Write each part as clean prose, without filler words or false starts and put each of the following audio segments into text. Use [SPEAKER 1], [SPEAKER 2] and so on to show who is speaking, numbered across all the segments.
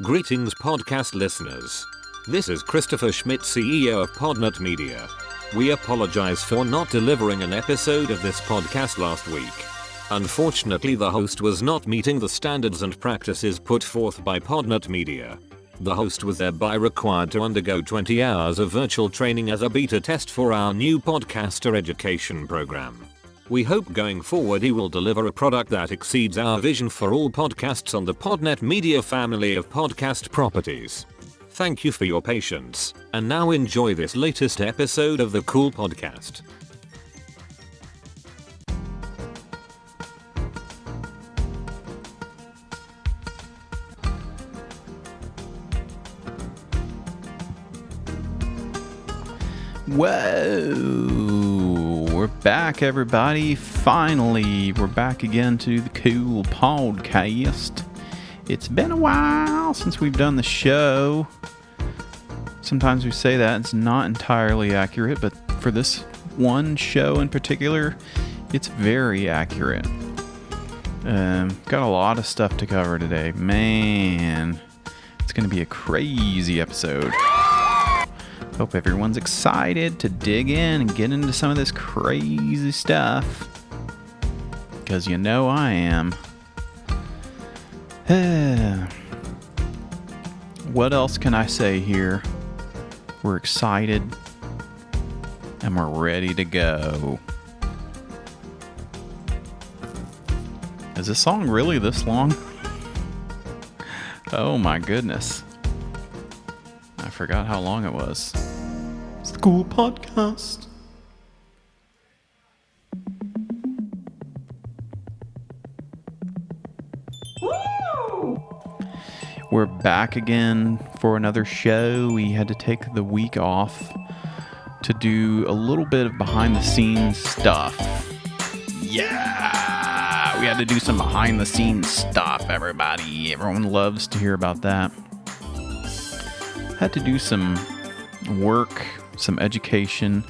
[SPEAKER 1] Greetings podcast listeners. This is Christopher Schmidt, CEO of Podnut Media. We apologize for not delivering an episode of this podcast last week. Unfortunately, the host was not meeting the standards and practices put forth by Podnut Media. The host was thereby required to undergo 20 hours of virtual training as a beta test for our new podcaster education program. We hope going forward he will deliver a product that exceeds our vision for all podcasts on the Podnut Media family of podcast properties. Thank you for your patience, and now enjoy this latest episode of the Cool Podcast.
[SPEAKER 2] Whoa, we're back, everybody. Finally, we're back again to the Cool Podcast. It's been a while since we've done the show. Sometimes we say that it's not entirely accurate, but for this one show in particular, it's very accurate. Got a lot of stuff to cover today. Man, it's going to be a crazy episode. Hope everyone's excited to dig in and get into some of this crazy stuff. Because you know I am. What else can I say here? We're excited. And we're ready to go. Is this song really this long? Oh my goodness. I forgot how long it was. It's the Cool Podcast. Woo! We're back again for another show. We had to take the week off to do a little bit of behind the scenes stuff. Yeah! We had to do some behind the scenes stuff, everybody. Everyone loves to hear about that. Had to do some work, some education,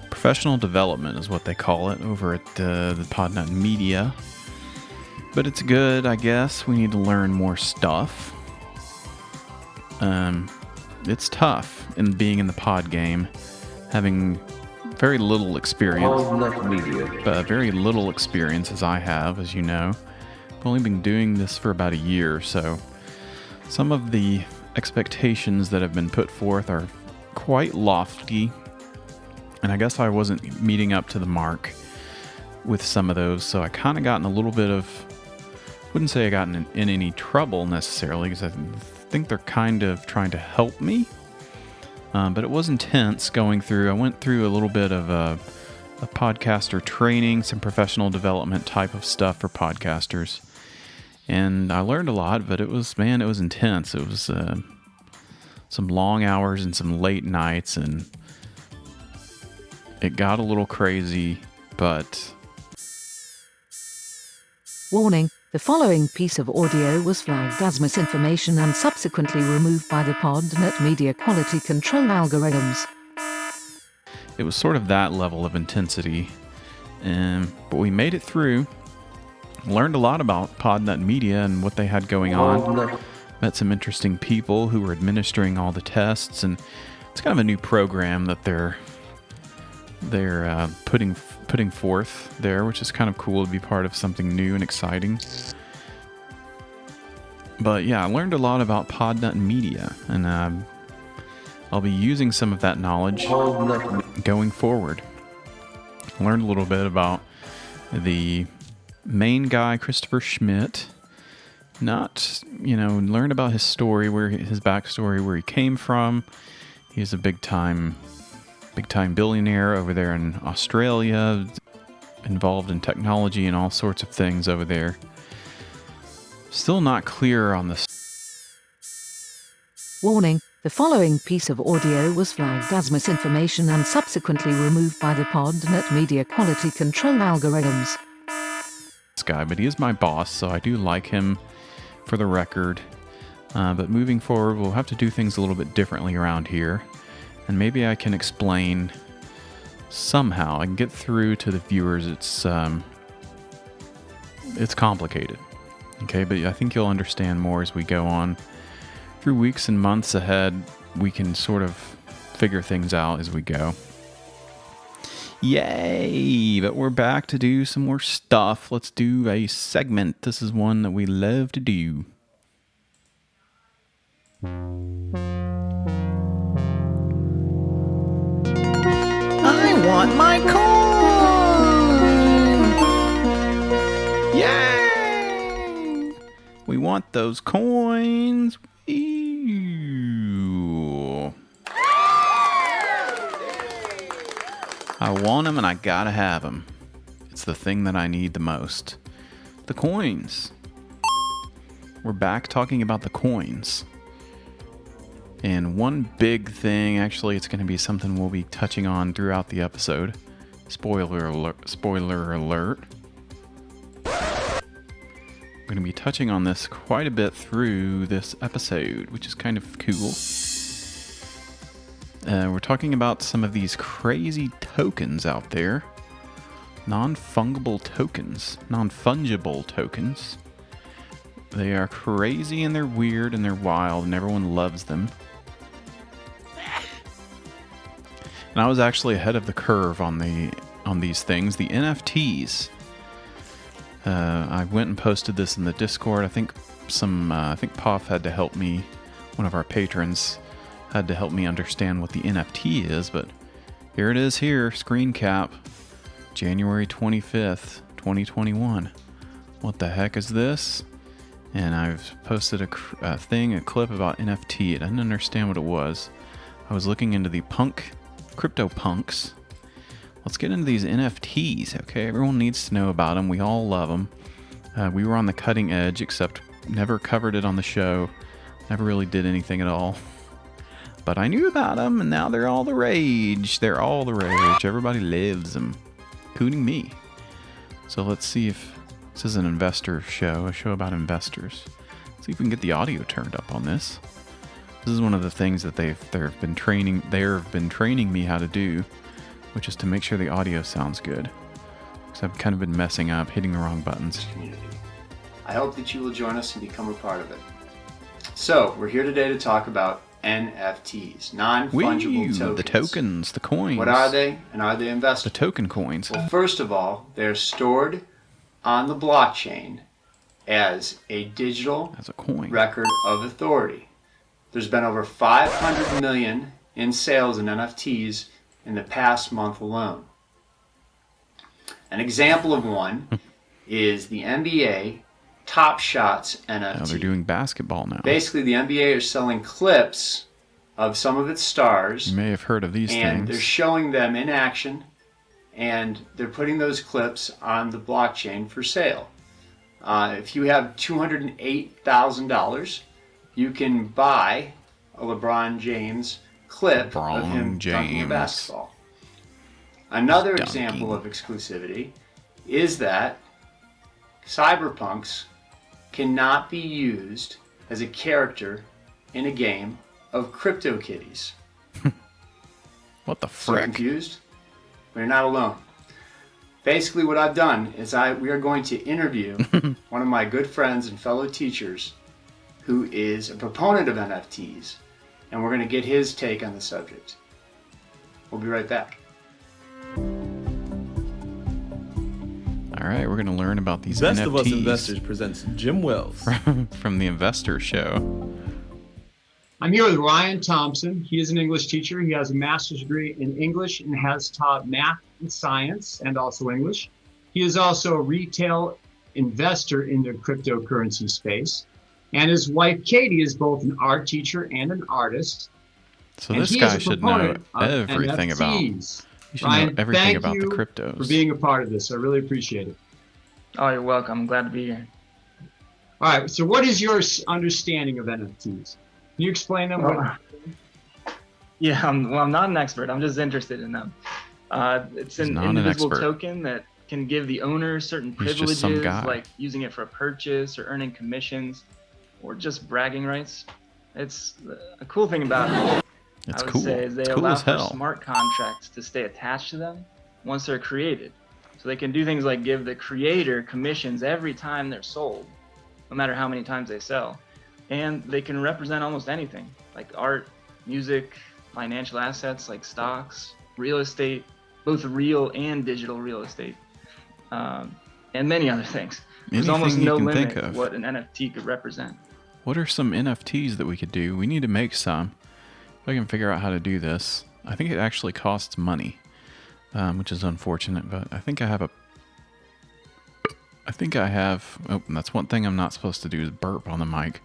[SPEAKER 2] professional development is what they call it over at the Podnut Media. But it's good, I guess. We need to learn more stuff. It's tough in being in the pod game, having very little experience. Very little experience as I have, as you know. I've only been doing this for about a year, so some of the expectations that have been put forth are quite lofty, and I guess I wasn't meeting up to the mark with some of those, so I kind of got in a little bit of, wouldn't say I got in any trouble necessarily, because I think they're kind of trying to help me, but it was intense going through. I went through a little bit of a podcaster training, some professional development type of stuff for podcasters. And I learned a lot, but it was intense. It was some long hours and some late nights, and it got a little crazy, but...
[SPEAKER 3] Warning, the following piece of audio was flagged as misinformation and subsequently removed by the Podnut Media quality control algorithms.
[SPEAKER 2] It was sort of that level of intensity, but we made it through. Learned a lot about Podnut Media and what they had going on. Met some interesting people who were administering all the tests, and it's kind of a new program that they're putting forth there, which is kind of cool to be part of something new and exciting. But yeah, I learned a lot about Podnut Media, and I'll be using some of that knowledge going forward. Learned a little bit about the main guy, Christopher Schmidt. Learn about his story, his backstory, where he came from. He's a big time billionaire over there in Australia, involved in technology and all sorts of things over there. Still not clear on this.
[SPEAKER 3] Warning, the following piece of audio was flagged as misinformation and subsequently removed by the Podnut Media quality control algorithms.
[SPEAKER 2] Guy, but he is my boss, so I do like him for the record. But moving forward, we'll have to do things a little bit differently around here, and maybe I can explain somehow. I can get through to the viewers. It's complicated, okay? But I think you'll understand more as we go on through weeks and months ahead, we can sort of figure things out as we go. Yay! But we're back to do some more stuff. Let's do a segment. This is one that we love to do. I want my coin! Yay! We want those coins. Ew. I want them and I gotta have them. It's the thing that I need the most. The coins. We're back talking about the coins. And one big thing, actually, it's going to be something we'll be touching on throughout the episode. Spoiler alert. Spoiler alert. I'm going to be touching on this quite a bit through this episode, which is kind of cool. We're talking about some of these crazy tokens out there. Non-fungible tokens. Non-fungible tokens. They are crazy and they're weird and they're wild and everyone loves them. And I was actually ahead of the curve on these things. The NFTs. I went and posted this in the Discord. I think Poff had to help me. One of our patrons had to help me understand what the NFT is. But here it is here. Screen cap. January 25th, 2021. What the heck is this? And I've posted a clip about NFT. I didn't understand what it was. I was looking into the crypto punks. Let's get into these NFTs, okay? Everyone needs to know about them. We all love them. We were on the cutting edge, except never covered it on the show. Never really did anything at all. But I knew about them, and now they're all the rage. They're all the rage. Everybody loves them, including me. So let's see if this is an investor show, a show about investors. See if we can get the audio turned up on this. This is one of the things that they've been training me how to do, which is to make sure the audio sounds good. Because I've kind of been messing up, hitting the wrong buttons.
[SPEAKER 4] Community. I hope that you will join us and become a part of it. So, we're here today to talk about NFTs, non-fungible tokens.
[SPEAKER 2] The tokens, the coins.
[SPEAKER 4] What are they, and are they investable?
[SPEAKER 2] The token coins.
[SPEAKER 4] Well, first of all, they're stored on the blockchain as a digital record of authority. There's been over 500 million in sales in NFTs in the past month alone. An example of one is the NBA Top Shots NFT.
[SPEAKER 2] Oh, they're doing basketball now.
[SPEAKER 4] Basically, the NBA are selling clips of some of its stars.
[SPEAKER 2] You may have heard of these things.
[SPEAKER 4] And they're showing them in action, and they're putting those clips on the blockchain for sale. If you have $208,000, you can buy a LeBron James clip of him dunking a basketball. Another example of exclusivity is that cyberpunks cannot be used as a character in a game of CryptoKitties.
[SPEAKER 2] What the frick?
[SPEAKER 4] So confused? We're not alone. Basically what I've done is we are going to interview one of my good friends and fellow teachers who is a proponent of NFTs, and we're going to get his take on the subject. We'll be right back.
[SPEAKER 2] All right, we're going to learn about these
[SPEAKER 5] Best
[SPEAKER 2] NFTs.
[SPEAKER 5] of Us Investors presents Jim Wells.
[SPEAKER 2] from the Investor Show.
[SPEAKER 6] I'm here with Ryan Thompson. He is an English teacher. He has a master's degree in English and has taught math and science and also English. He is also a retail investor in the cryptocurrency space. And his wife, Katie, is both an art teacher and an artist.
[SPEAKER 2] So this guy should know everything
[SPEAKER 6] NFTs.
[SPEAKER 2] about. You should
[SPEAKER 6] Ryan,
[SPEAKER 2] know everything about the
[SPEAKER 6] thank you
[SPEAKER 2] cryptos.
[SPEAKER 6] for being a part of this. I really appreciate it.
[SPEAKER 7] Oh, you're welcome. I'm glad to be here.
[SPEAKER 6] All right. So what is your understanding of NFTs? Can you explain them?
[SPEAKER 7] Yeah, I'm not an expert. I'm just interested in them. It's an invisible token that can give the owner certain privileges, like using it for a purchase or earning commissions or just bragging rights. It's a cool thing about it.
[SPEAKER 2] It's
[SPEAKER 7] I would
[SPEAKER 2] cool.
[SPEAKER 7] say is they allow for smart contracts to stay attached to them once they're created. So they can do things like give the creator commissions every time they're sold, no matter how many times they sell. and they can represent almost anything, like art, music, financial assets like stocks, real estate, both real and digital real estate, and many other things. There's almost no limit to what an NFT could represent.
[SPEAKER 2] What are some NFTs that we could do? We need to make some. If I can figure out how to do this. I think it actually costs money, which is unfortunate, but I think I have oh, that's one thing I'm not supposed to do is burp on the mic.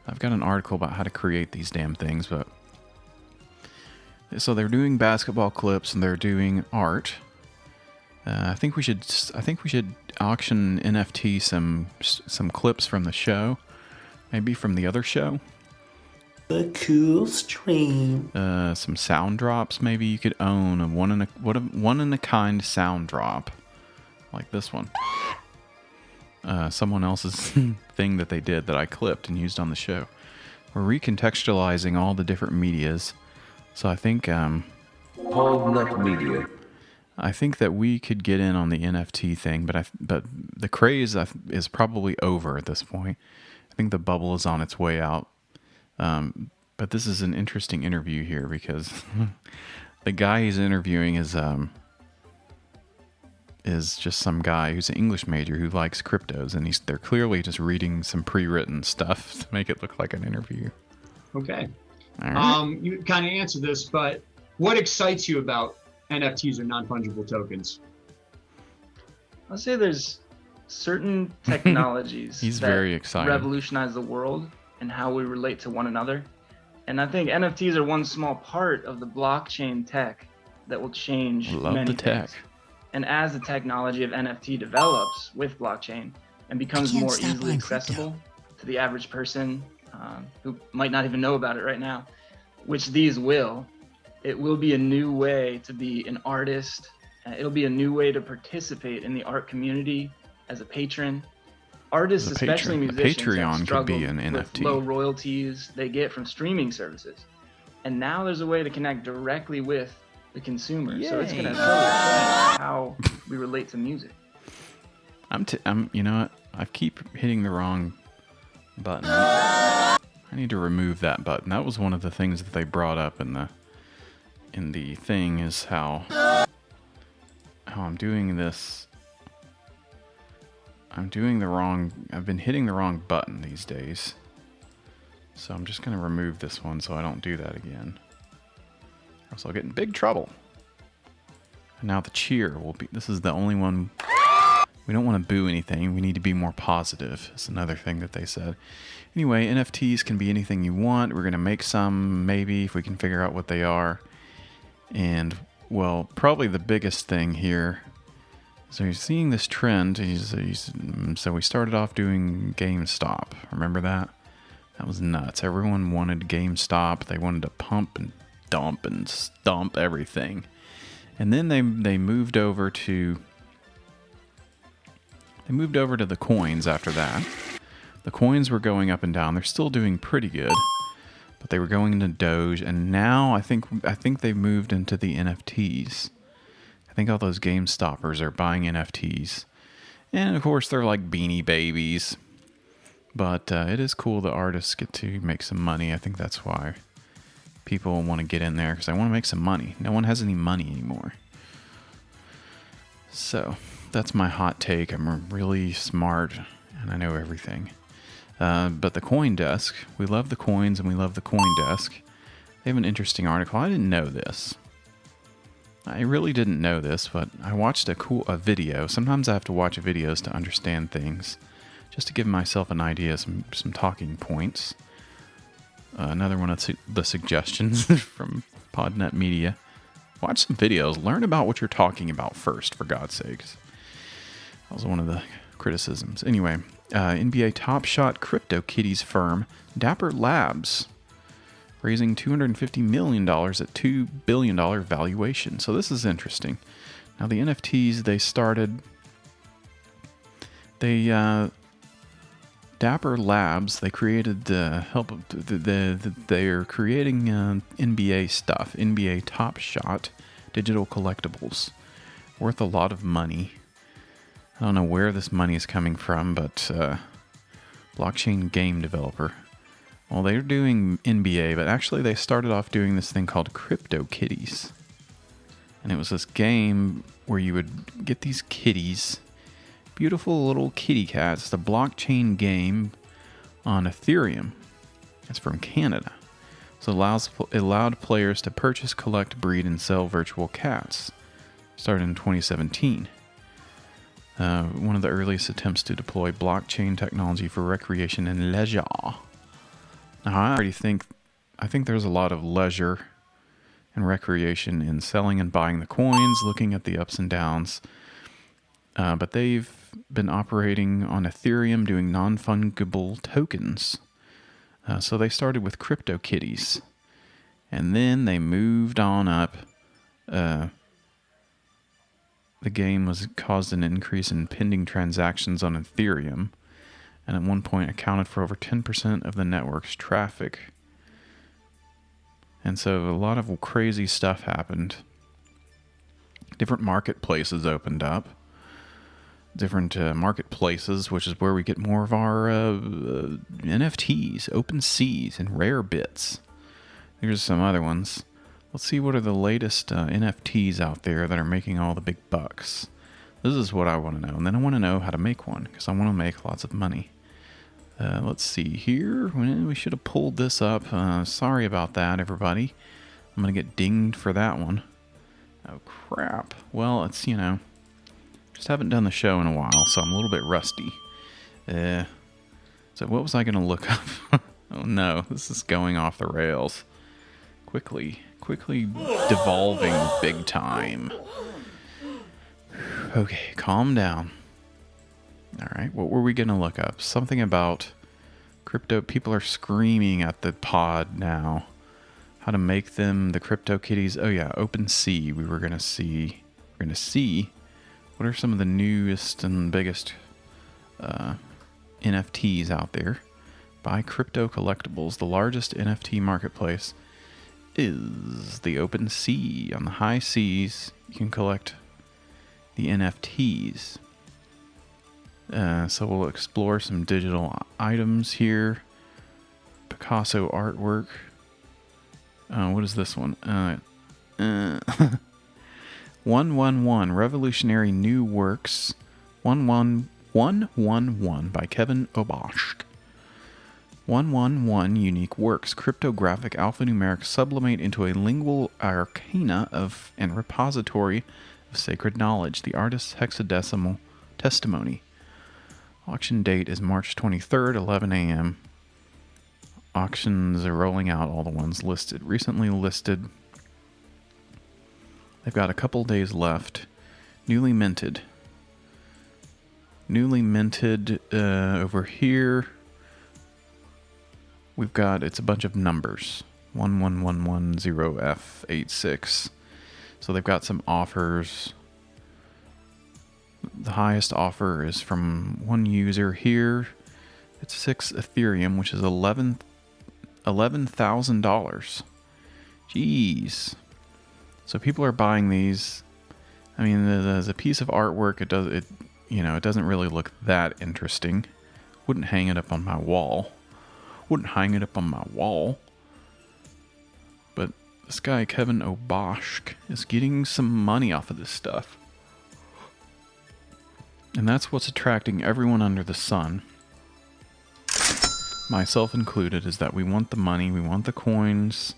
[SPEAKER 2] I've got an article about how to create these damn things, but so they're doing basketball clips and they're doing art. I think we should auction NFT some clips from the show, maybe from the other show.
[SPEAKER 8] The cool stream.
[SPEAKER 2] Some sound drops. Maybe you could own a one in a kind sound drop, like this one. Someone else's thing that they did that I clipped and used on the show. We're recontextualizing all the different medias. So I think
[SPEAKER 8] Podnut Media.
[SPEAKER 2] I think that we could get in on the NFT thing, but the craze is probably over at this point. I think the bubble is on its way out. But this is an interesting interview here because the guy he's interviewing is just some guy who's an English major who likes cryptos, and they're clearly just reading some pre-written stuff to make it look like an interview.
[SPEAKER 6] Okay.
[SPEAKER 2] All right.
[SPEAKER 6] You kind of answered this, but what excites you about NFTs or non-fungible tokens?
[SPEAKER 7] I'll say there's certain technologies
[SPEAKER 2] He's
[SPEAKER 7] that
[SPEAKER 2] very excited.
[SPEAKER 7] revolutionize the world and how we relate to one another. And I think NFTs are one small part of the blockchain tech that will change many things. And as the technology of NFT develops with blockchain and becomes more easily accessible to the average person who might not even know about it right now, which these will, it will be a new way to be an artist. It'll be a new way to participate in the art community as a patron. Artists, especially musicians, have struggled with low royalties they get from streaming services. And now there's a way to connect directly with the consumer. Yay. So it's going to totally change how we relate to music.
[SPEAKER 2] I'm you know what? I keep hitting the wrong button. I need to remove that button. That was one of the things that they brought up in the thing is how I'm doing this. I've been hitting the wrong button these days. So I'm just going to remove this one so I don't do that again. Or else I'll get in big trouble. And now the cheer will be, this is the only one, we don't want to boo anything. We need to be more positive. It's another thing that they said. Anyway, NFTs can be anything you want. We're going to make some, maybe, if we can figure out what they are. And, well, probably the biggest thing here. So you're seeing this trend. So we started off doing GameStop. Remember that? That was nuts. Everyone wanted GameStop. They wanted to pump and dump and stomp everything. And then they moved over to the coins after that. The coins were going up and down. They're still doing pretty good. But they were going into Doge, and now I think they moved into the NFTs. I think all those GameStoppers are buying NFTs. And of course they're like Beanie Babies. But it is cool that artists get to make some money. I think that's why people want to get in there, because they want to make some money. No one has any money anymore. So that's my hot take. I'm really smart and I know everything. But the Coin Desk, we love the coins and we love the Coin Desk. They have an interesting article. I didn't know this. I really didn't know this, but I watched a video. Sometimes I have to watch videos to understand things, just to give myself an idea, some talking points. Another one of the suggestions from Podnut Media. Watch some videos. Learn about what you're talking about first, for God's sakes. That was one of the criticisms. Anyway, NBA Top Shot CryptoKitties firm Dapper Labs raising $250 million at $2 billion valuation. So this is interesting. Now the NFTs Dapper Labs, they created the help of they're creating NBA stuff, NBA Top Shot digital collectibles worth a lot of money. I don't know where this money is coming from, but blockchain game developer. Well, they're doing NBA, but actually they started off doing this thing called Crypto Kitties. And it was this game where you would get these kitties, beautiful little kitty cats. It's a blockchain game on Ethereum. It's from Canada. So it allowed players to purchase, collect, breed, and sell virtual cats. Started in 2017. One of the earliest attempts to deploy blockchain technology for recreation and leisure. Now, I think there's a lot of leisure and recreation in selling and buying the coins, looking at the ups and downs. But they've been operating on Ethereum, doing non-fungible tokens. So they started with crypto kitties, and then they moved on up. The game caused an increase in pending transactions on Ethereum, and at one point accounted for over 10% of the network's traffic. And so a lot of crazy stuff happened. Different marketplaces opened up. Different marketplaces, which is where we get more of our NFTs, OpenSeas, and rare bits. Here's some other ones. Let's see what are the latest NFTs out there that are making all the big bucks. This is what I want to know. And then I want to know how to make one, because I want to make lots of money. Let's see here. We should have pulled this up. Sorry about that, everybody. I'm going to get dinged for that one. Oh, crap. Well, it's, just haven't done the show in a while, so I'm a little bit rusty. So what was I going to look up? Oh, no. This is going off the rails. Quickly devolving big time. Okay, calm down. All right, what were we going to look up? Something about crypto. People are screaming at the pod now. How to make them, the crypto kitties. Oh yeah, OpenSea. We were going to see. We're going to see what are some of the newest and biggest NFTs out there. Buy crypto collectibles. The largest NFT marketplace is the OpenSea. On the high seas, you can collect the NFTs. So we'll explore some digital items here. Picasso artwork. What is this one? 111 Revolutionary New Works. 111 by Kevin Obosh. 111 Unique Works. Cryptographic alphanumeric sublimate into a lingual arcana and repository of sacred knowledge. The artist's hexadecimal testimony. Auction date is March 23rd, 11 a.m. Auctions are rolling out, all the ones listed. Recently listed. They've got a couple days left. Newly minted. Over here. We've got, it's a bunch of numbers. 11110F86. So they've got some offers. The highest offer is from one user here. It's 6 Ethereum, which is $11,000. Jeez. So people are buying these. I mean, there's a piece of artwork. It doesn't really look that interesting. Wouldn't hang it up on my wall. But this guy, Kevin Obosh, is getting some money off of this stuff. And that's what's attracting everyone under the sun, myself included, is that we want the money, we want the coins,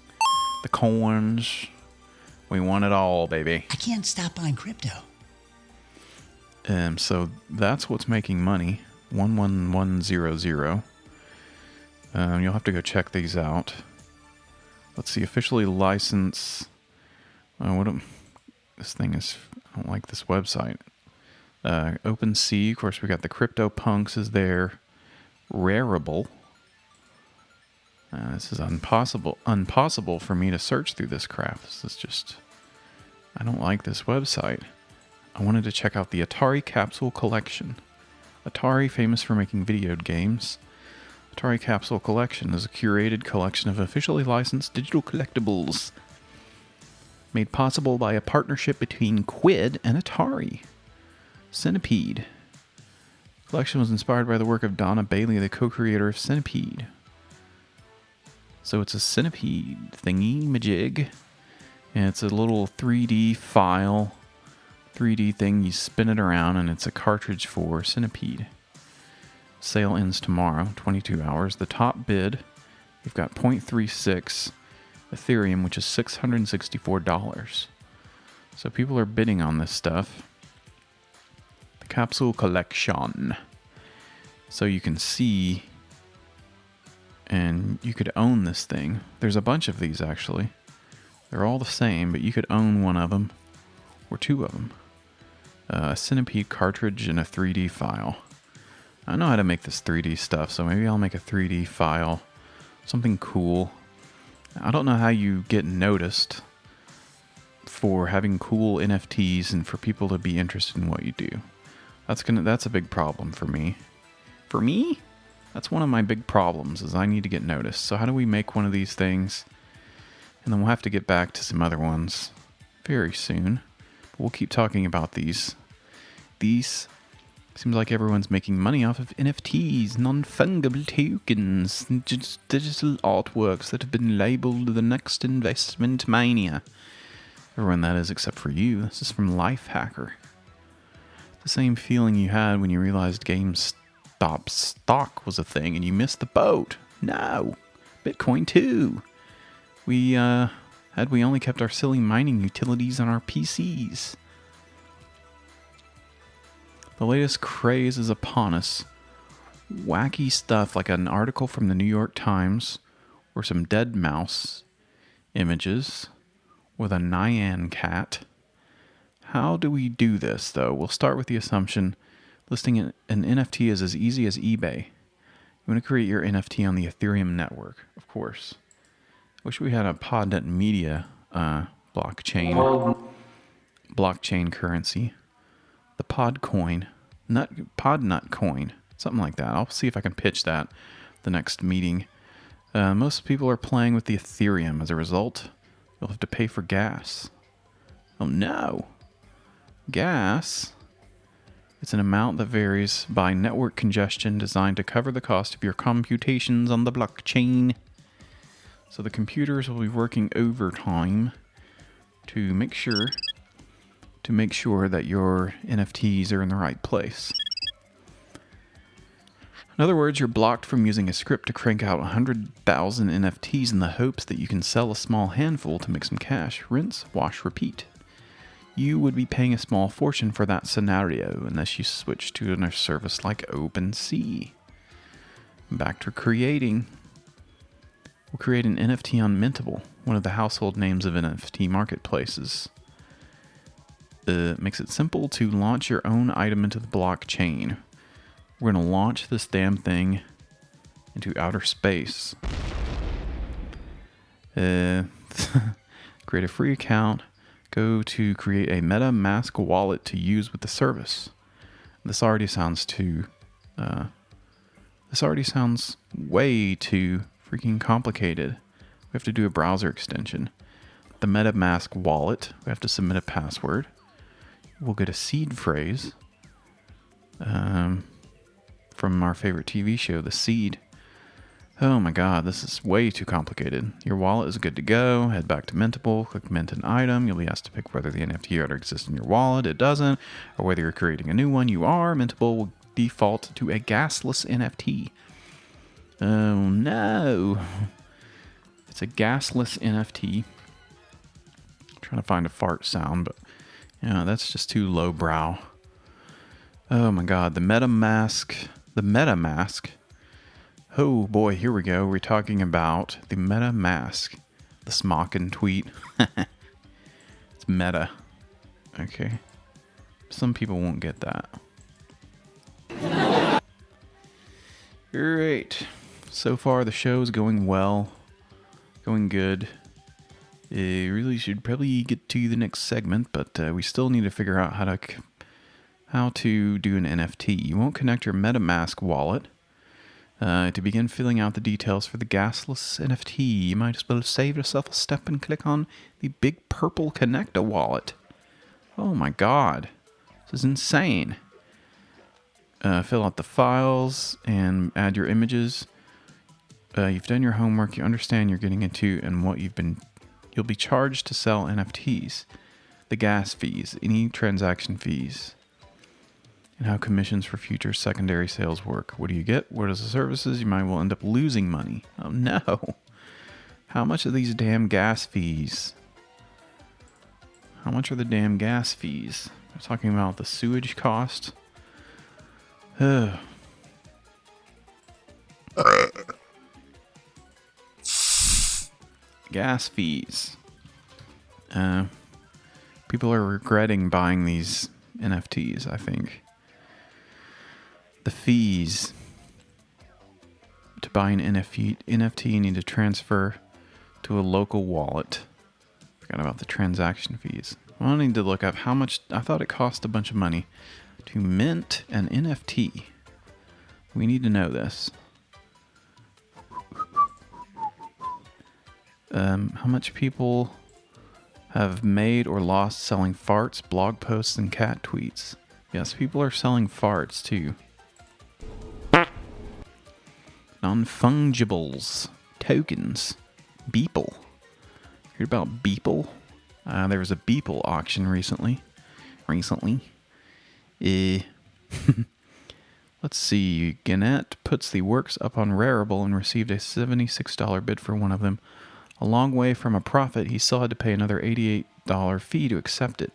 [SPEAKER 2] we want it all, baby.
[SPEAKER 9] I can't stop buying crypto.
[SPEAKER 2] So that's what's making money. 11100. You'll have to go check these out. Let's see, officially license. This thing is, I don't like this website. OpenSea, of course, we got the CryptoPunks is there. Rareable. This is impossible for me to search through this crap. This is just, I don't like this website. I wanted to check out the Atari Capsule Collection. Atari, famous for making video games. Atari Capsule Collection is a curated collection of officially licensed digital collectibles made possible by a partnership between Quid and Atari. Centipede. The collection was inspired by the work of Donna Bailey, the co-creator of Centipede. So it's a centipede thingy-majig. And it's a little 3D file, 3D thing. You spin it around, and it's a cartridge for Centipede. Sale ends tomorrow, 22 hours. The top bid, we've got 0.36 Ethereum, which is $664. So people are bidding on this stuff. The capsule collection. So you can see, and you could own this thing. There's a bunch of these, actually. They're all the same, but you could own one of them, or two of them. A Centipede cartridge and a 3D file. I know how to make this 3D stuff, so maybe I'll make a 3D file. Something cool. I don't know how you get noticed for having cool NFTs and for people to be interested in what you do. That's a big problem for me. For me? That's one of my big problems, is I need to get noticed. So how do we make one of these things? And then we'll have to get back to some other ones very soon. But we'll keep talking about these. These, seems like everyone's making money off of NFTs, non-fungible tokens, just digital artworks that have been labeled the next investment mania. Everyone that is, except for you. This is from Lifehacker. The same feeling you had when you realized GameStop stock was a thing and you missed the boat. No! Bitcoin too! Had we only kept our silly mining utilities on our PCs. The latest craze is upon us. Wacky stuff like an article from the New York Times, or some dead mouse images with a Nyan cat. How do we do this, though? We'll start with the assumption listing an NFT is as easy as eBay. You want to create your NFT on the Ethereum network, of course. Wish we had a Podnut Media blockchain currency. The Podcoin, Podnut coin, something like that. I'll see if I can pitch that the next meeting. Most people are playing with the Ethereum. As a result, you'll have to pay for gas. Oh no! Gas? It's an amount that varies by network congestion designed to cover the cost of your computations on the blockchain. So the computers will be working overtime to make sure that your NFTs are in the right place. In other words, you're blocked from using a script to crank out 100,000 NFTs in the hopes that you can sell a small handful to make some cash. Rinse, wash, repeat. You would be paying a small fortune for that scenario unless you switch to a service like OpenSea. Back to creating. We'll create an NFT on Mintable, one of the household names of NFT marketplaces. Makes it simple to launch your own item into the blockchain. We're going to launch this damn thing into outer space. Create a free account. Go to create a MetaMask wallet to use with the service. This already sounds way too freaking complicated. We have to do a browser extension. The MetaMask wallet, we have to submit a password. We'll get a seed phrase from our favorite TV show, The Seed. Oh my god, this is way too complicated. Your wallet is good to go. Head back to Mintable, click mint an item. You'll be asked to pick whether the NFT already exists in your wallet, it doesn't, or whether you're creating a new one. You are. Mintable will default to a gasless NFT. Oh no. It's a gasless NFT. I'm trying to find a fart sound, but yeah, that's just too lowbrow. Oh my god, the MetaMask. Oh boy, here we go. We're talking about the MetaMask. The Smockin' tweet. It's meta. Okay. Some people won't get that. Alright. So far the show is going well. Going good. Really should probably get to the next segment, but we still need to figure out how to do an NFT. You won't connect your MetaMask wallet. To begin filling out the details for the gasless NFT, you might as well save yourself a step and click on the big purple connector wallet. Oh my god. This is insane. Fill out the files and add your images. You've done your homework, you understand you're getting into and what you'll be charged to sell NFTs, the gas fees, any transaction fees, and how commissions for future secondary sales work. What do you get? What is the services? You might well end up losing money. Oh no. How much are these damn gas fees? How much are the damn gas fees? We're talking about the sewage cost. Ugh. Gas fees. People are regretting buying these NFTs, I think. The fees to buy an NFT you need to transfer to a local wallet. Forgot about the transaction fees. Well, I need to look up how much. I thought it cost a bunch of money to mint an NFT. We need to know this. How much people have made or lost selling farts, blog posts, and cat tweets. Yes, people are selling farts too. Non-fungibles. Tokens. Beeple. Heard about Beeple? There was a Beeple auction recently. Let's see. Gannett puts the works up on Rarible and received a $76 bid for one of them. A long way from a profit, he still had to pay another $88 fee to accept it.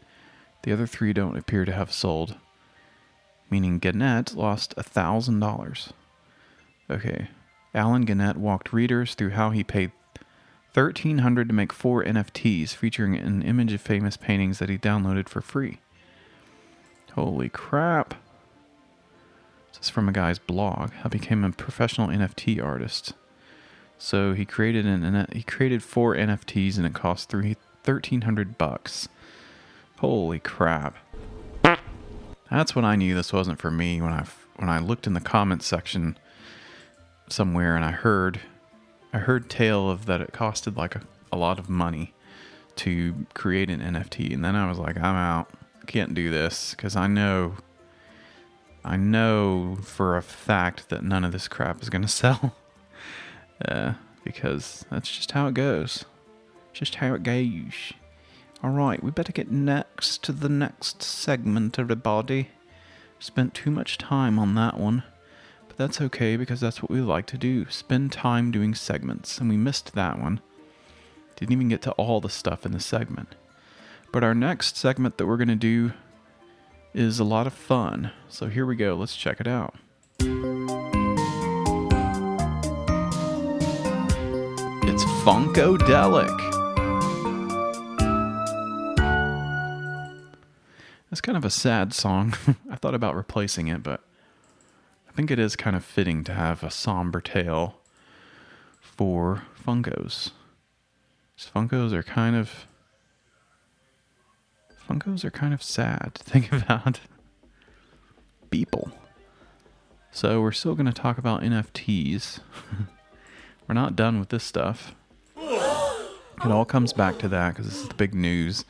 [SPEAKER 2] The other three don't appear to have sold. Meaning Gannett lost $1,000. Okay. Alan Gannett walked readers through how he paid $1,300 to make 4 NFTs featuring an image of famous paintings that he downloaded for free. Holy crap. This is from a guy's blog. How he became a professional NFT artist. So he created 4 NFTs and it cost $1,300. Holy crap. That's when I knew this wasn't for me, when I looked in the comments section somewhere and I heard tale of that it costed like a lot of money to create an NFT, and then I was like, I'm out. I can't do this because I know for a fact that none of this crap is gonna sell. Because that's just how it goes. Just how it goes. Alright, we better get next to the next segment, everybody. Spent too much time on that one. But that's okay, because that's what we like to do. Spend time doing segments. And we missed that one. Didn't even get to all the stuff in the segment. But our next segment that we're going to do is a lot of fun. So here we go. Let's check it out. It's Funkadelic. It's kind of a sad song. I thought about replacing it, but I think it is kind of fitting to have a somber tale for Funkos. Funkos are kind of sad to think about. Beeple. So we're still going to talk about NFTs. We're not done with this stuff. It all comes back to that because this is the big news.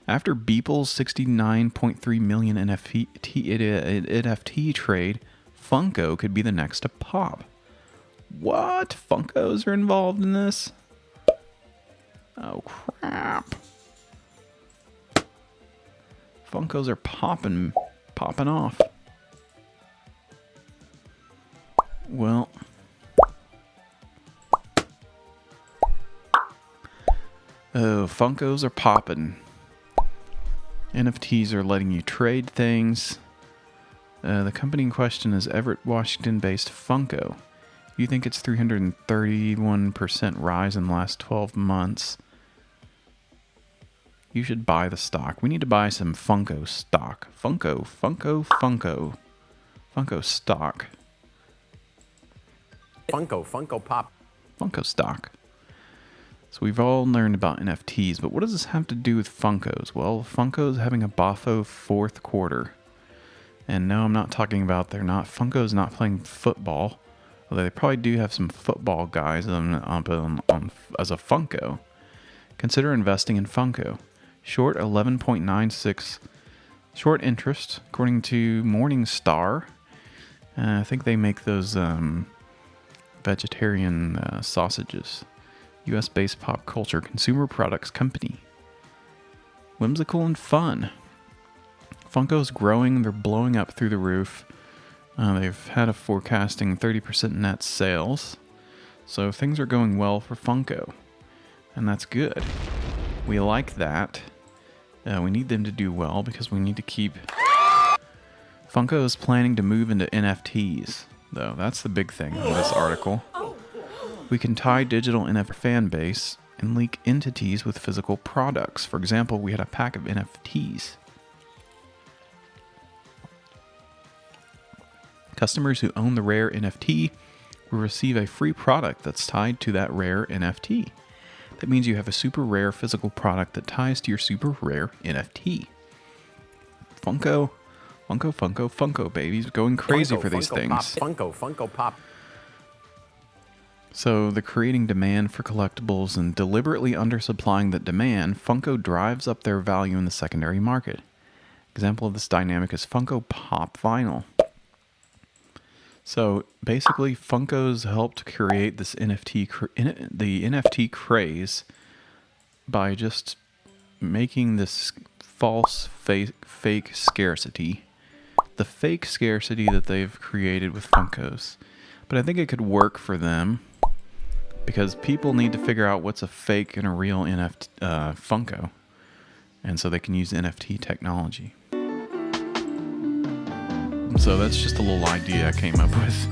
[SPEAKER 2] After Beeple's 69.3 million NFT trade, Funko could be the next to pop. What? Funkos are involved in this? Oh crap. Funkos are popping off. Well, oh, Funkos are popping. NFTs are letting you trade things. The company in question is Everett, Washington-based Funko. You think it's 331% rise in the last 12 months? You should buy the stock. We need to buy some Funko stock. Funko stock.
[SPEAKER 9] Funko Pop.
[SPEAKER 2] Funko stock. So we've all learned about NFTs, but what does this have to do with Funkos? Well, Funko's having a boffo fourth quarter. And no, I'm not talking about Funko's not playing football. Although they probably do have some football guys on as a Funko. Consider investing in Funko. Short 11.96 short interest, according to Morningstar. I think they make those vegetarian sausages. US-based pop culture consumer products company. Whimsical and fun. Funko's growing. They're blowing up through the roof. They've had a forecasting 30% net sales. So things are going well for Funko. And that's good. We like that. We need them to do well because we need to keep... Funko is planning to move into NFTs, though. That's the big thing in this article. We can tie digital NFT fan base and link entities with physical products. For example, we had a pack of NFTs. Customers who own the rare NFT will receive a free product that's tied to that rare NFT. That means you have a super rare physical product that ties to your super rare NFT. Funko, babies, going crazy for these things.
[SPEAKER 9] Funko Pop.
[SPEAKER 2] So the creating demand for collectibles and deliberately undersupplying that demand, Funko drives up their value in the secondary market. Example of this dynamic is Funko Pop vinyl. So basically, Funko's helped create this the NFT craze by just making this false fake scarcity, the fake scarcity that they've created with Funkos. But I think it could work for them because people need to figure out what's a fake and a real Funko, and so they can use NFT technology. So that's just a little idea I came up with.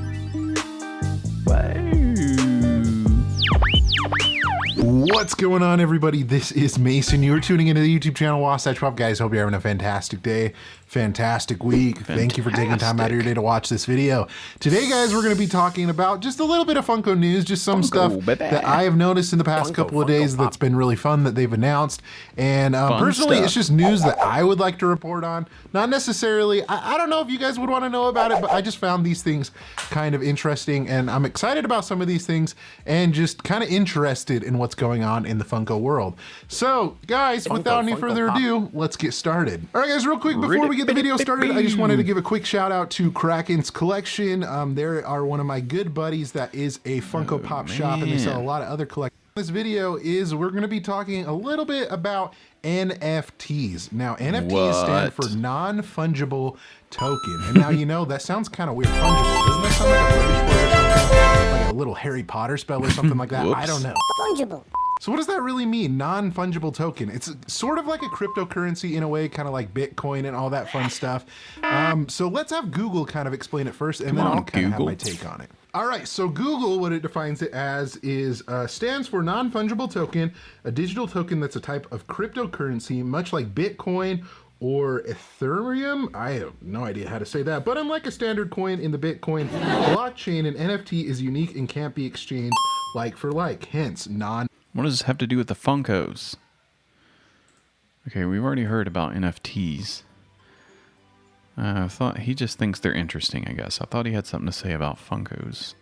[SPEAKER 10] What's going on, everybody? This is Mason. You're tuning into the YouTube channel Wasatch Pop. Guys, hope you're having a fantastic day, fantastic week. Thank you for taking time out of your day to watch this video. Today, guys, we're going to be talking about just a little bit of Funko news, just some stuff that I have noticed in the past couple of days that's been really fun that they've announced. And personally, it's just news that I would like to report on. Not necessarily, I don't know if you guys would want to know about it, but I just found these things kind of interesting, and I'm excited about some of these things and just kind of interested in what's going on in the Funko world. So, guys, without any further ado, let's get started. All right, guys, real quick, before we get the video started, I just wanted to give a quick shout out to Kraken's Collection. They are one of my good buddies that is a Funko Pop shop, and they sell a lot of other collections. This video is we're going to be talking a little bit about NFTs. Now, NFTs stand for non-fungible token. And now, you know, that sounds kind of weird. Fungible. Doesn't that sound like a British word or something? Like a little Harry Potter spell or something like that? I don't know.
[SPEAKER 11] Fungible.
[SPEAKER 10] So what does that really mean, non-fungible token? It's sort of like a cryptocurrency in a way, kind of like Bitcoin and all that fun stuff. So let's have Google kind of explain it first, and then I'll kind of have my take on it. All right, so Google, what it defines it as is stands for non-fungible token, a digital token that's a type of cryptocurrency, much like Bitcoin or Ethereum. I have no idea how to say that, but unlike a standard coin in the Bitcoin blockchain, an NFT is unique and can't be exchanged like for like, hence non.
[SPEAKER 2] What does this have to do with the Funkos? Okay, we've already heard about NFTs. I thought he just thinks they're interesting, I guess. I thought he had something to say about Funkos.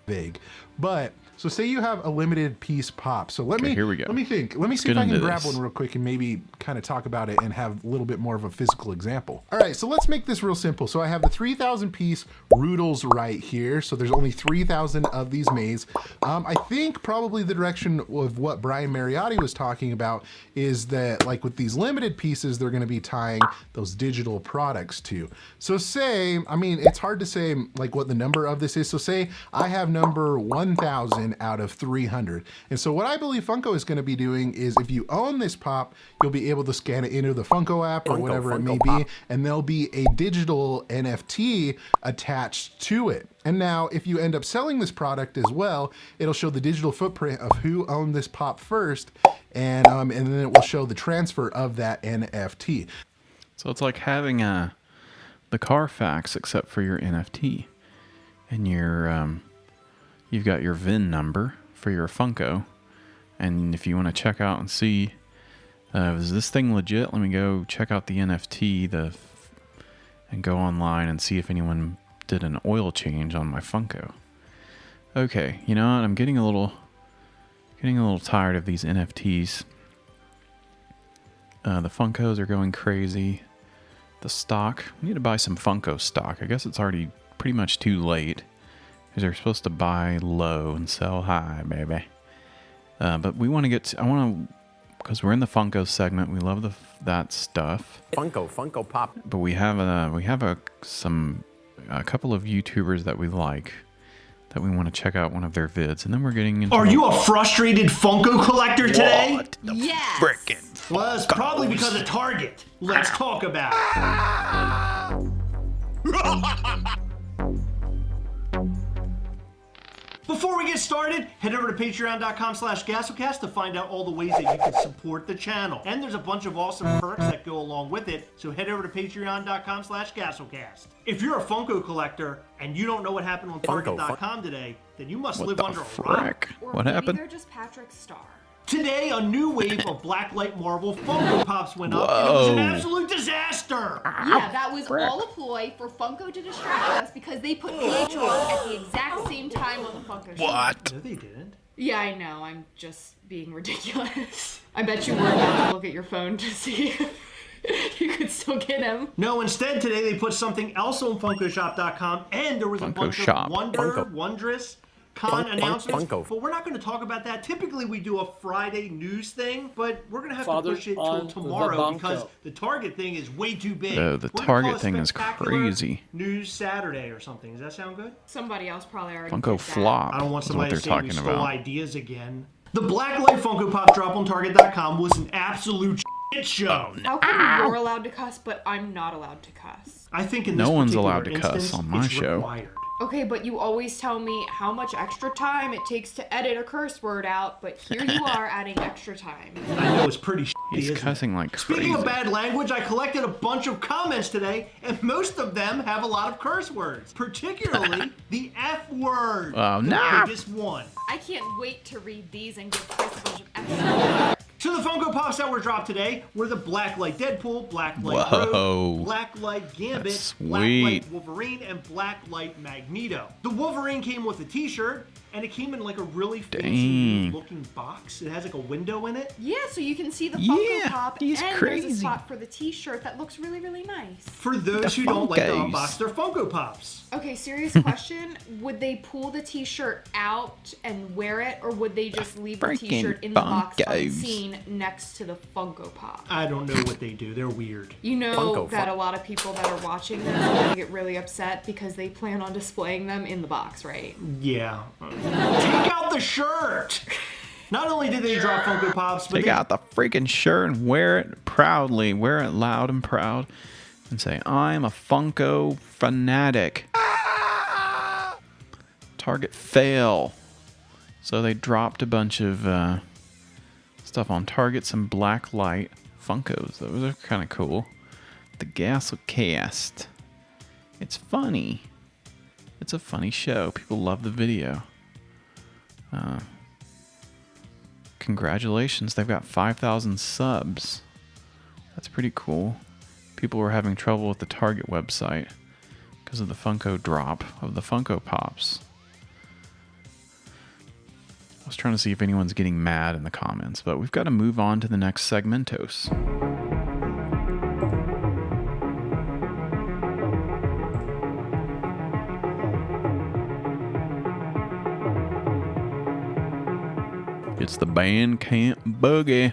[SPEAKER 10] Big. But, so say you have a limited piece pop. So
[SPEAKER 2] here we go.
[SPEAKER 10] Let me think. Let me see if I can grab one real quick and maybe kind of talk about it and have a little bit more of a physical example. All right, so let's make this real simple. So I have the 3,000 piece Roodles right here. So there's only 3,000 of these made. I think probably the direction of what Brian Mariotti was talking about is that, like with these limited pieces, they're going to be tying those digital products to. So say, I mean, it's hard to say like what the number of this is. So say I have number 1,000 out of 300. And so what I believe Funko is going to be doing is if you own this pop, you'll be able to scan it into the Funko app or whatever it may be, and there'll be a digital NFT attached to it. And now if you end up selling this product as well, it'll show the digital footprint of who owned this pop first, and then it will show the transfer of that NFT.
[SPEAKER 2] So it's like having the Carfax except for your NFT. And your you've got your VIN number for your Funko, and if you want to check out and see is this thing legit, let me go check out the NFT and go online and see if anyone did an oil change on my Funko. Okay, you know what? I'm getting a little tired of these NFTs. The Funkos are going crazy. The stock, we need to buy some Funko stock. I guess it's already pretty much too late Because they're supposed to buy low and sell high, baby. But we want to get to, because we're in the Funko segment. We love that stuff.
[SPEAKER 9] Funko Pop.
[SPEAKER 2] But we have a couple of YouTubers that we like, that we want to check out one of their vids, and then we're getting into...
[SPEAKER 11] Are you a frustrated Funko collector today?
[SPEAKER 9] What the
[SPEAKER 12] yes.
[SPEAKER 9] frickin'?
[SPEAKER 11] Well, it's probably because of Target. Let's talk about it. Before we get started, head over to patreon.com/gasolcast to find out all the ways that you can support the channel. And there's a bunch of awesome perks that go along with it, so head over to patreon.com/gasolcast. If you're a Funko collector and you don't know what happened on Target.com today, then you must live under a rock.
[SPEAKER 2] What happened?
[SPEAKER 12] They're just Patrick's star.
[SPEAKER 11] Today, a new wave of Blacklight Marvel Funko Pops went up, and it was an absolute disaster.
[SPEAKER 12] Yeah, that was all a ploy for Funko to distract us because they put PH on at the exact same time on the Funko show.
[SPEAKER 2] What?
[SPEAKER 11] No, they didn't.
[SPEAKER 12] Yeah, I know. I'm just being ridiculous. I bet you were about to look at your phone to see if you could still get him.
[SPEAKER 11] No, instead today they put something else on FunkoShop.com, and there was a bunch of wondrous con announcements, but we're not going to talk about that. Typically we do a Friday news thing, but we're going to have to push it till tomorrow because the Target thing is way too big.
[SPEAKER 2] The Target thing is crazy.
[SPEAKER 11] News Saturday or something. Does that sound good?
[SPEAKER 12] Somebody else probably already
[SPEAKER 2] Funko Flop.
[SPEAKER 11] I don't want
[SPEAKER 2] is what
[SPEAKER 11] somebody
[SPEAKER 2] they're
[SPEAKER 11] to say we
[SPEAKER 2] talking
[SPEAKER 11] stole
[SPEAKER 2] about.
[SPEAKER 11] ideas again. The Blacklight Funko Pop drop on Target.com was an absolute shit show.
[SPEAKER 12] How come you're allowed to cuss, but I'm not allowed to cuss?
[SPEAKER 11] I think in this
[SPEAKER 2] no one's
[SPEAKER 11] particular
[SPEAKER 2] allowed to cuss
[SPEAKER 11] instance,
[SPEAKER 2] on my
[SPEAKER 11] it's
[SPEAKER 2] show.
[SPEAKER 11] required.
[SPEAKER 12] Okay, but you always tell me how much extra time it takes to edit a curse word out, but here you are adding extra time.
[SPEAKER 11] I know, it's pretty shitty,
[SPEAKER 2] He's cussing like crazy.
[SPEAKER 11] Speaking of bad language, I collected a bunch of comments today, and most of them have a lot of curse words, particularly the F word.
[SPEAKER 2] Oh,
[SPEAKER 11] the
[SPEAKER 2] no.
[SPEAKER 11] biggest one.
[SPEAKER 12] I can't wait to read these and give Chris a bunch of extra.
[SPEAKER 11] So the Funko Pops that were dropped today were the Blacklight Deadpool, Blacklight Rogue, Blacklight Gambit, Blacklight Wolverine, and Blacklight Magneto. The Wolverine came with a t-shirt, and it came in like a really fancy looking box. It has like a window in it.
[SPEAKER 12] Yeah, so you can see the Funko Pop, and
[SPEAKER 2] crazy.
[SPEAKER 12] there's a spot for the t-shirt that looks really, really nice.
[SPEAKER 11] For those who don't like to unbox their Funko Pops.
[SPEAKER 12] Okay, serious question. Would they pull the t-shirt out and wear it, or would they just leave the t-shirt in the box unseen next to the Funko Pop?
[SPEAKER 11] I don't know what they do. They're weird.
[SPEAKER 12] You know that a lot of people that are watching this are going to get really upset because they plan on displaying them in the box, right?
[SPEAKER 11] Yeah. Take out the shirt! Not only did they drop Funko Pops, but
[SPEAKER 2] Take out the freaking shirt and wear it proudly. Wear it loud and proud. And say, I'm a Funko fanatic. Target fail. So they dropped a bunch of stuff on Target. Some Blacklight Funkos. Those are kind of cool. The Gasolcast. It's funny. It's a funny show. People love the video. Congratulations, they've got 5,000 subs. That's pretty cool. People were having trouble with the Target website because of the Funko drop of the Funko Pops. I was trying to see if anyone's getting mad in the comments, but we've got to move on to the next segmentos. It's the Bandcamp Boogie.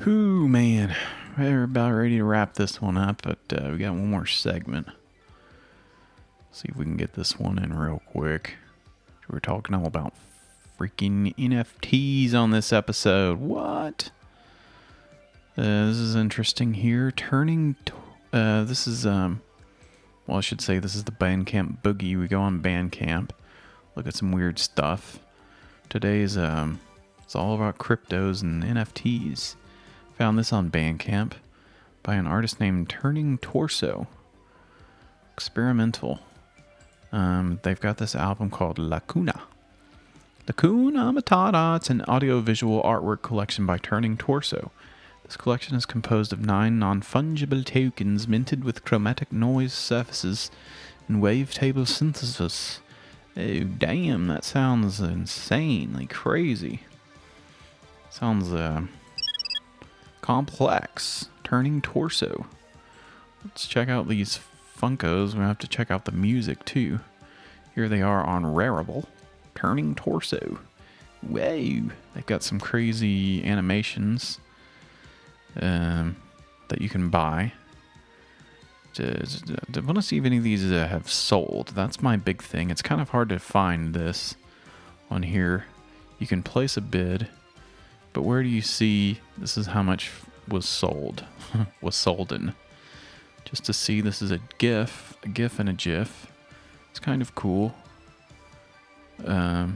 [SPEAKER 2] Whoo, man. We're about ready to wrap this one up, but we got one more segment. See if we can get this one in real quick. We're talking all about freaking NFTs on this episode. What? This is interesting here. This is, well, I should say this is the Bandcamp Boogie. We go on Bandcamp, look at some weird stuff. Today's it's all about cryptos and NFTs. Found this on Bandcamp by an artist named Turning Torso. Experimental. They've got this album called Lacuna. Lacuna Matata. It's an audio-visual artwork collection by Turning Torso. This collection is composed of 9 non-fungible tokens minted with chromatic noise surfaces and wavetable synthesis. Oh, damn, that sounds insanely crazy. Sounds, complex. Turning Torso. Let's check out these Funkos. We have to check out the music, too. Here they are on Rarible, Turning Torso. Whoa! They've got some crazy animations that you can buy. I want to see if any of these have sold. That's my big thing. It's kind of hard to find this on here. You can place a bid, but where do you see this is how much was sold? Was sold in. Just to see, this is a GIF and a GIF. It's kind of cool. I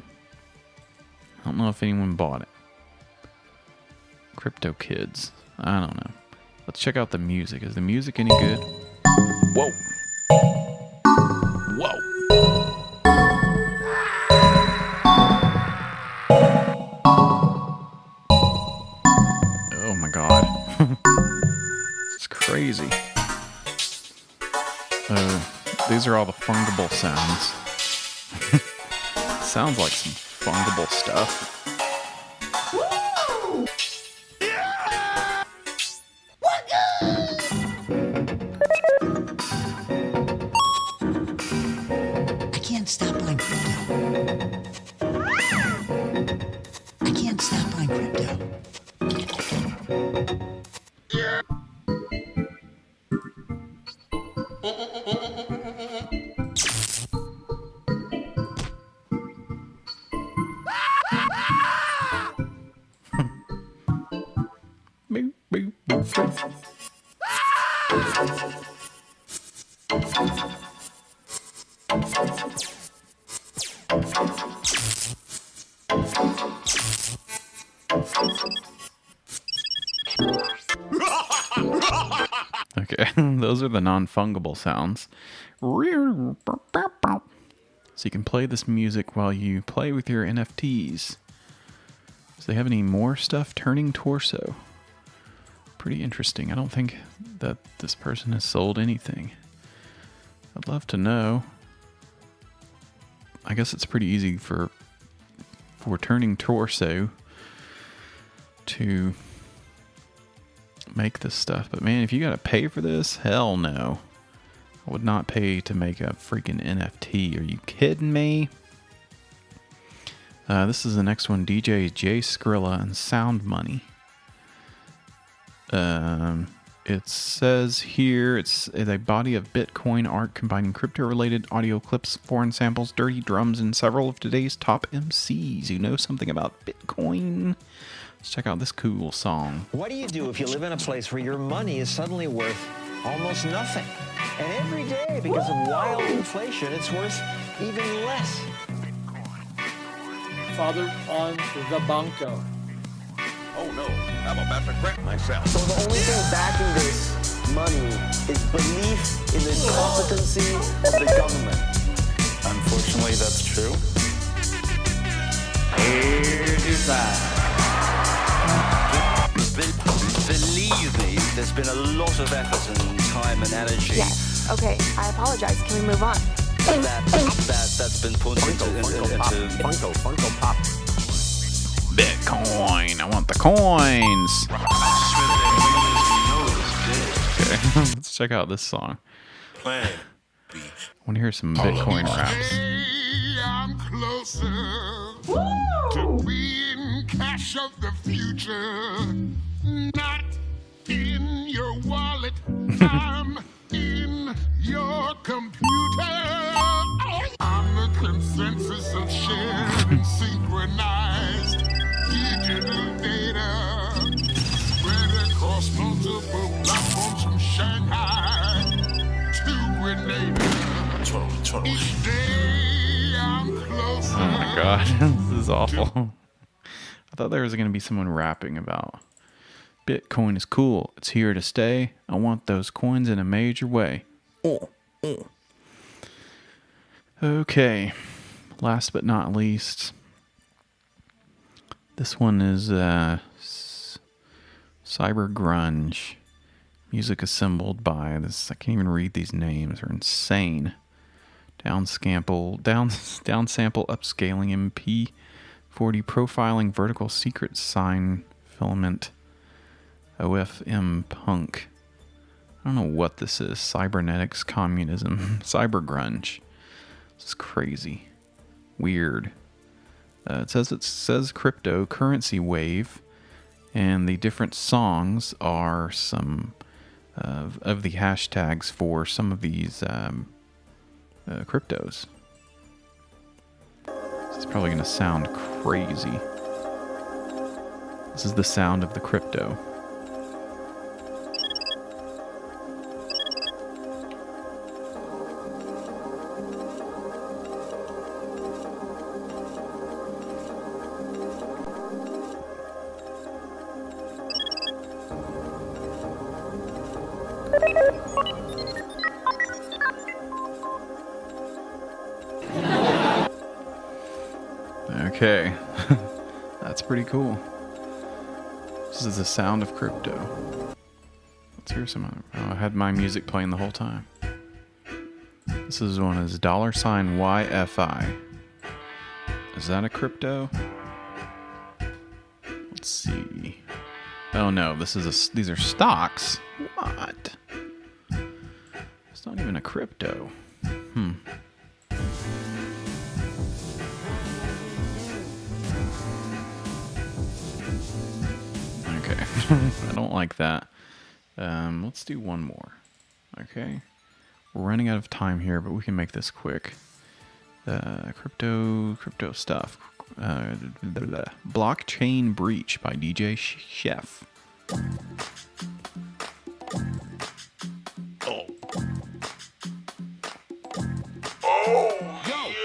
[SPEAKER 2] don't know if anyone bought it. Crypto Kids. I don't know. Let's check out the music. Is the music any good? Whoa. Whoa. Oh my god. It's crazy. These are all the fungible sounds. Sounds like some fungible stuff.
[SPEAKER 9] I can't stop buying crypto. I can't stop buying crypto.
[SPEAKER 2] Okay, those are the non-fungible sounds. So you can play this music while you play with your NFTs. Do they have any more stuff? Turning Torso. Pretty interesting. I don't think that this person has sold anything. I'd love to know. I guess it's pretty easy for Turning Torso to make this stuff. But man, if you gotta pay for this, hell no. I would not pay to make a freaking NFT. Are you kidding me? This is the next one. DJ J Skrilla and Sound Money. It says here it's a body of Bitcoin art combining crypto-related audio clips, foreign samples, dirty drums, and several of today's top MCs who know something about Bitcoin. Let's check out this cool song.
[SPEAKER 13] What do you do if you live in a place where your money is suddenly worth almost nothing? And every day, because of wild inflation, it's worth even less.
[SPEAKER 14] Father on the Banco.
[SPEAKER 15] Oh no, I'm about to crap myself.
[SPEAKER 16] So the only thing backing this money is belief in the competency of the government.
[SPEAKER 15] Unfortunately, that's true.
[SPEAKER 13] Believe me, there's been a lot of effort and time and energy.
[SPEAKER 17] Yes. Okay, I apologize. Can we move on?
[SPEAKER 13] That's been put into
[SPEAKER 15] Funko Pop.
[SPEAKER 2] Bitcoin. I want the coins. Okay, let's check out this song.
[SPEAKER 15] Plan B.
[SPEAKER 2] I want to hear some Bitcoin raps.
[SPEAKER 18] I'm closer to being cash of the future, not in your wallet. I'm in your computer. I'm the consensus of shared, synchronized digital data spread across multiple platforms from Shanghai to Grenada. Each day I'm closer.
[SPEAKER 2] Oh my god, this is awful. I thought there was going to be someone rapping about Bitcoin is cool. It's here to stay. I want those coins in a major way. Okay. Last but not least, this one is Cyber Grunge. Music assembled by this. I can't even read these names. They're insane. Downsample upscaling MP40 profiling vertical secret sign filament OFM punk. I don't know what this is. Cybernetics, communism, cyber grunge. This is crazy. Weird. It says cryptocurrency wave, and the different songs are some of the hashtags for some of these cryptos. It's probably going to sound crazy. This is the sound of the crypto. Okay, that's pretty cool. This is the sound of crypto. Let's hear some other. Oh, I had my music playing the whole time. This is one is $YFI. Is that a crypto? Let's see. Oh no, these are stocks. What? It's not even a crypto. Okay, I don't like that. Let's do one more. Okay, we're running out of time here, but we can make this quick. Crypto stuff. Blockchain Breach by DJ Chef.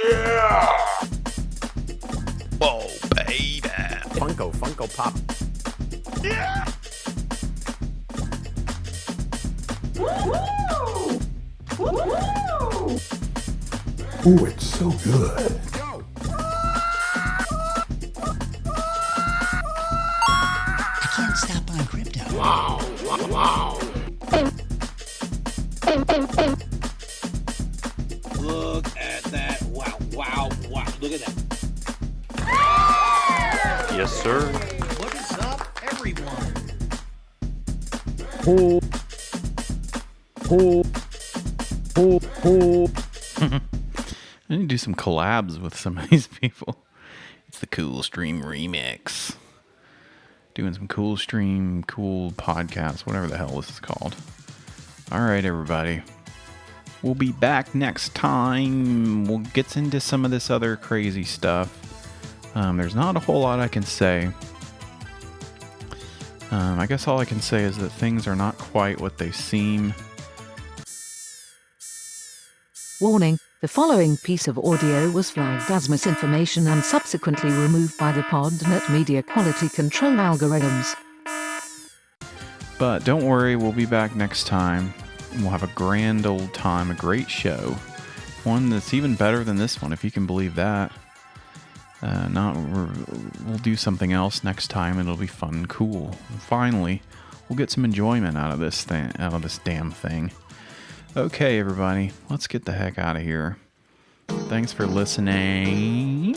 [SPEAKER 15] Yeah! Whoa, baby! Funko Pop. Yeah!
[SPEAKER 18] Ooh, it's so good.
[SPEAKER 9] I can't stop buying crypto.
[SPEAKER 18] Wow.
[SPEAKER 15] Look at that. Wow. Look at that.
[SPEAKER 19] Yes, sir.
[SPEAKER 11] What is up, everyone?
[SPEAKER 2] I need to do some collabs with some of these people. It's the Cool Stream Remix. Doing some cool podcasts, whatever the hell this is called. All right, everybody. We'll be back next time. We'll get into some of this other crazy stuff. There's not a whole lot I can say. I guess all I can say is that things are not quite what they seem.
[SPEAKER 3] Warning, the following piece of audio was flagged as misinformation and subsequently removed by the Podnut media quality control algorithms.
[SPEAKER 2] But don't worry, we'll be back next time. We'll have a grand old time, a great show. One that's even better than this one, if you can believe that. We'll do something else next time, and it'll be fun and cool. And finally, we'll get some enjoyment out of this damn thing. Okay, everybody, let's get the heck out of here. Thanks for listening.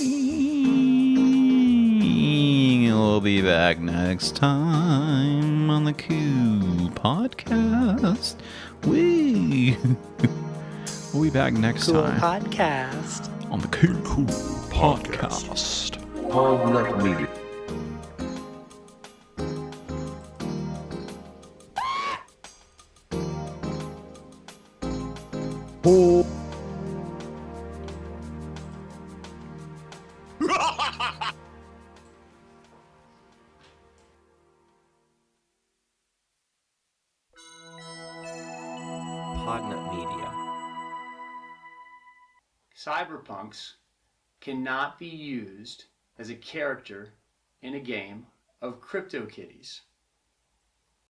[SPEAKER 2] We'll be back next time on the Cool Podcast. Woo! We'll be back next time.
[SPEAKER 9] Podcast.
[SPEAKER 2] On the Cool Podcast.
[SPEAKER 8] Podnut Media.
[SPEAKER 16] Podnut Media.
[SPEAKER 4] Cyberpunks cannot be used as a character in a game of CryptoKitties.